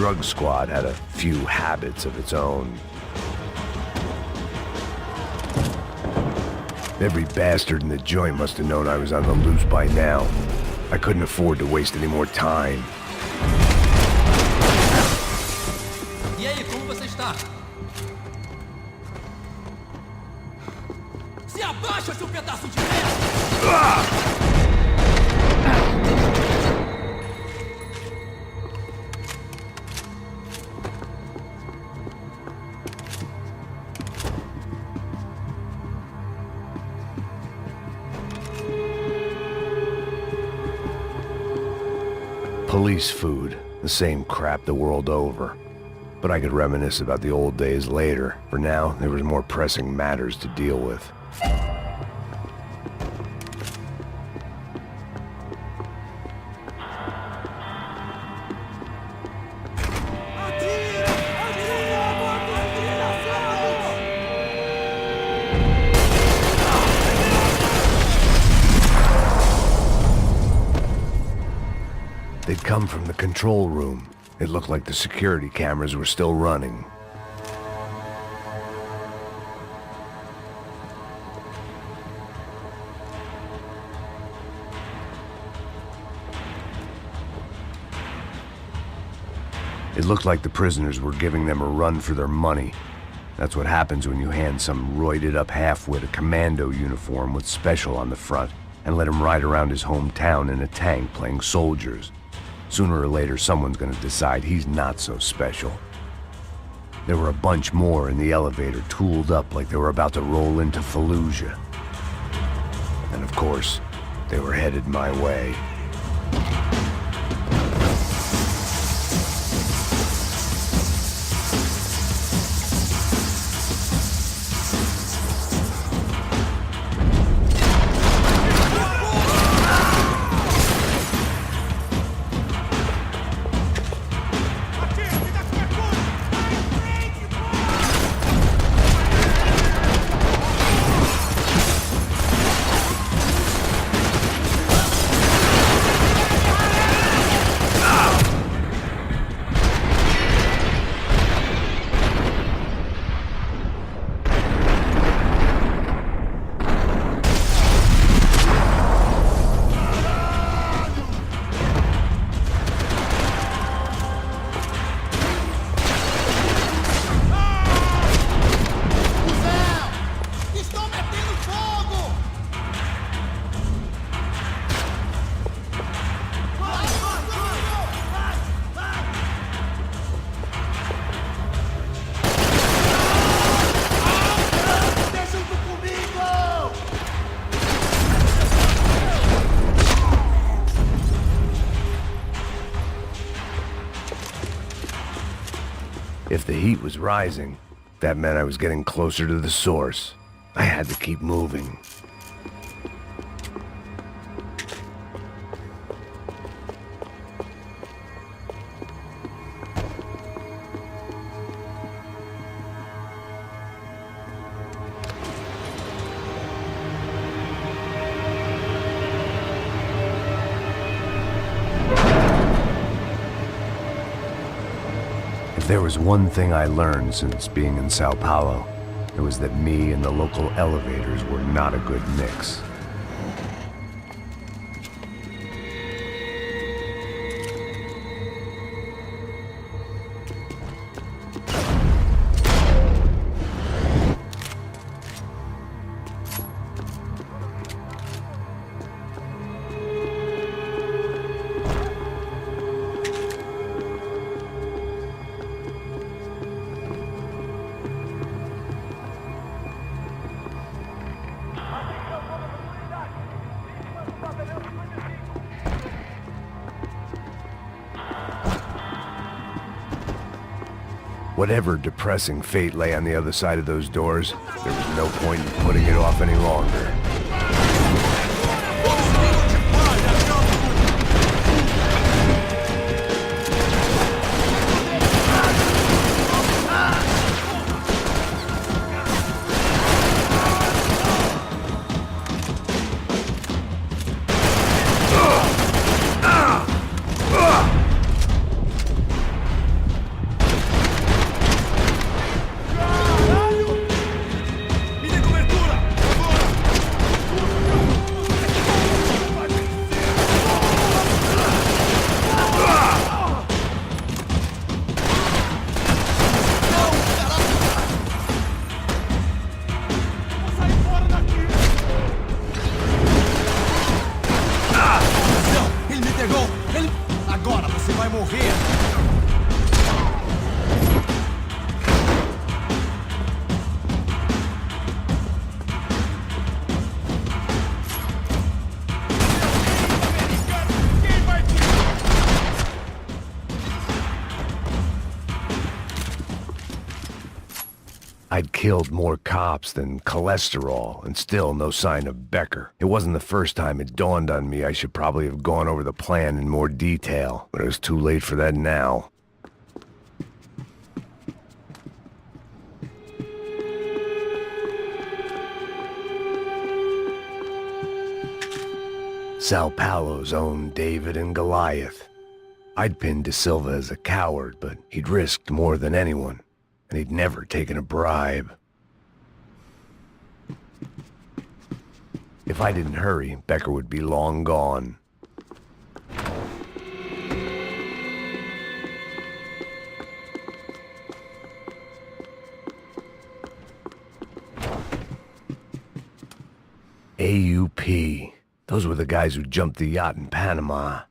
drug squad had a few habits of its own. Every bastard in the joint must have known I was on the loose by now. I couldn't afford to waste any more time. E aí, como você está? Se abaixa, seu pedaço de merda! Police food, the same crap the world over. But I could reminisce about the old days later. For now, there was more pressing matters to deal with. They'd come from the control room. It looked like the security cameras were still running. It looked like the prisoners were giving them a run for their money. That's what happens when you hand some roided-up halfwit a commando uniform with special on the front and let him ride around his hometown in a tank playing soldiers. Sooner or later, someone's gonna decide he's not so special. There were a bunch more in the elevator, tooled up like they were about to roll into Fallujah. And of course, they were headed my way. If the heat was rising, that meant I was getting closer to the source. I had to keep moving. If there was one thing I learned since being in Sao Paulo, it was that me and the local elevators were not a good mix. Whatever depressing fate lay on the other side of those doors, there was no point in putting it off any longer. Errou! Ele... Agora você vai morrer! I'd killed more cops than cholesterol, and still no sign of Becker. It wasn't the first time it dawned on me I should probably have gone over the plan in more detail, but it was too late for that now. Sao Paulo's own David and Goliath. I'd pinned De Silva as a coward, but he'd risked more than anyone, and he'd never taken a bribe. If I didn't hurry, Becker would be long gone. AUP. Those were the guys who jumped the yacht in Panama.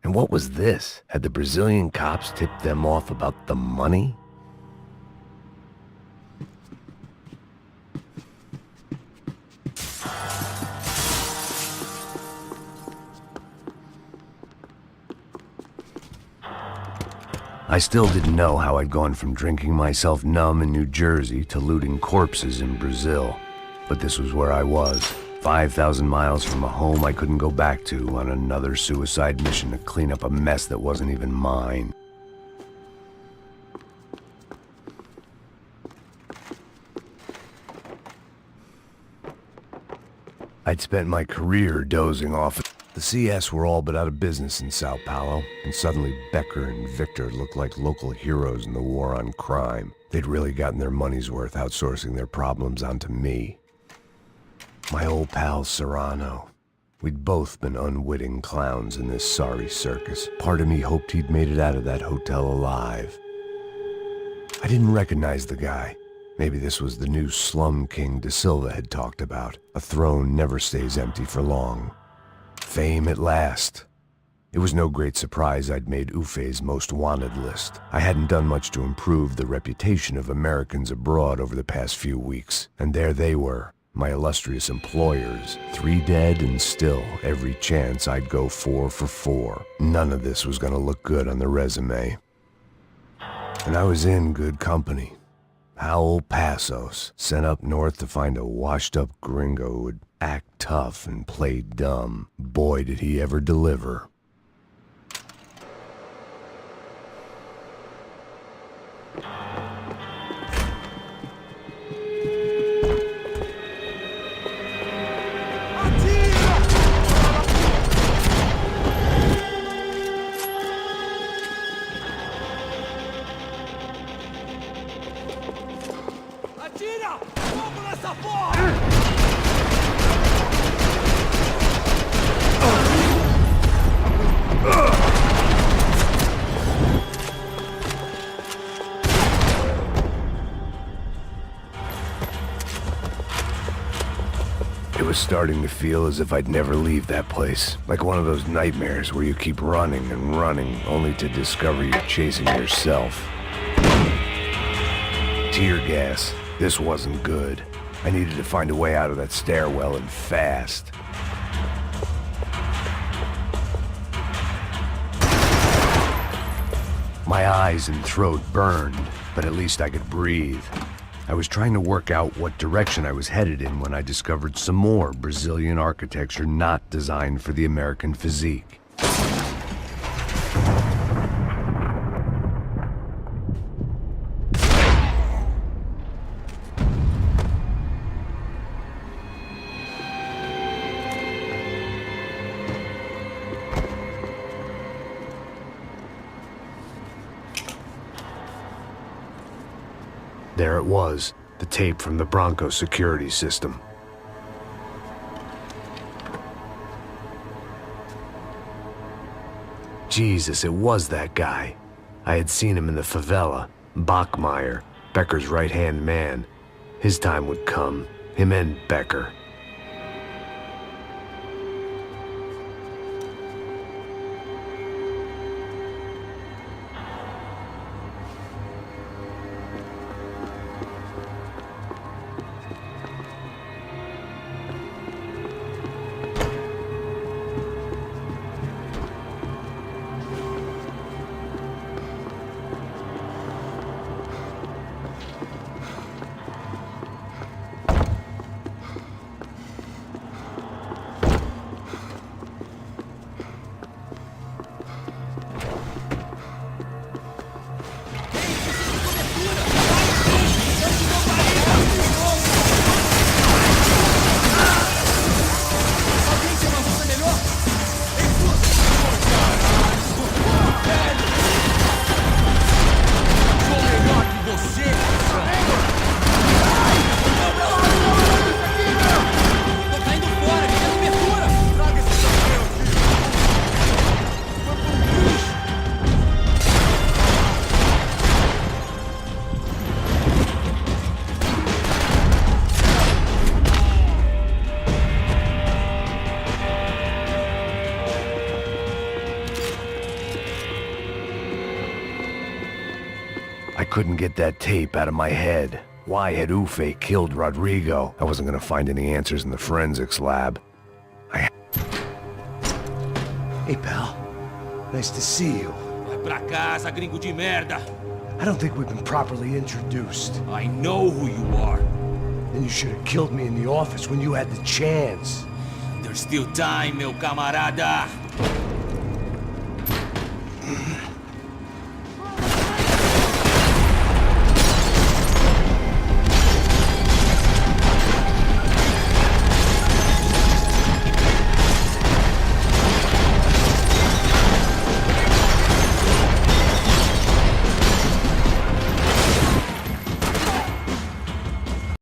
And what was this? Had the Brazilian cops tipped them off about the money? I still didn't know how I'd gone from drinking myself numb in New Jersey to looting corpses in Brazil. But this was where I was, 5,000 miles from a home I couldn't go back to, on another suicide mission to clean up a mess that wasn't even mine. I'd spent my career dozing off. The CS were all but out of business in Sao Paulo, and suddenly Becker and Victor looked like local heroes in the war on crime. They'd really gotten their money's worth outsourcing their problems onto me. My old pal Serrano. We'd both been unwitting clowns in this sorry circus. Part of me hoped he'd made it out of that hotel alive. I didn't recognize the guy. Maybe this was the new slum king De Silva had talked about. A throne never stays empty for long. Fame at last. It was no great surprise I'd made Ufe's most wanted list. I hadn't done much to improve the reputation of Americans abroad over the past few weeks, and there they were, my illustrious employers, 3 dead and still every chance I'd go 4 for 4. None of this was gonna look good on the resume. And I was in good company. Howell Passos, sent up north to find a washed-up gringo who would act tough and play dumb. Boy, did he ever deliver. Atira! Fogo nessa porra! It was starting to feel as if I'd never leave that place. Like one of those nightmares where you keep running and running, only to discover you're chasing yourself. Tear gas. This wasn't good. I needed to find a way out of that stairwell, and fast. My eyes and throat burned, but at least I could breathe. I was trying to work out what direction I was headed in when I discovered some more Brazilian architecture not designed for the American physique. There it was, the tape from the Bronco security system. Jesus, it was that guy. I had seen him in the favela. Bachmeyer, Becker's right-hand man. His time would come. Him and Becker. couldn't get that tape out of my head. Why had Ufe killed Rodrigo? I wasn't gonna find any answers in the forensics lab. Hey, pal. Nice to see you. Vai pra casa, gringo de merda. I don't think we've been properly introduced. I know who you are. Then you should have killed me in the office when you had the chance. There's still time, meu camarada.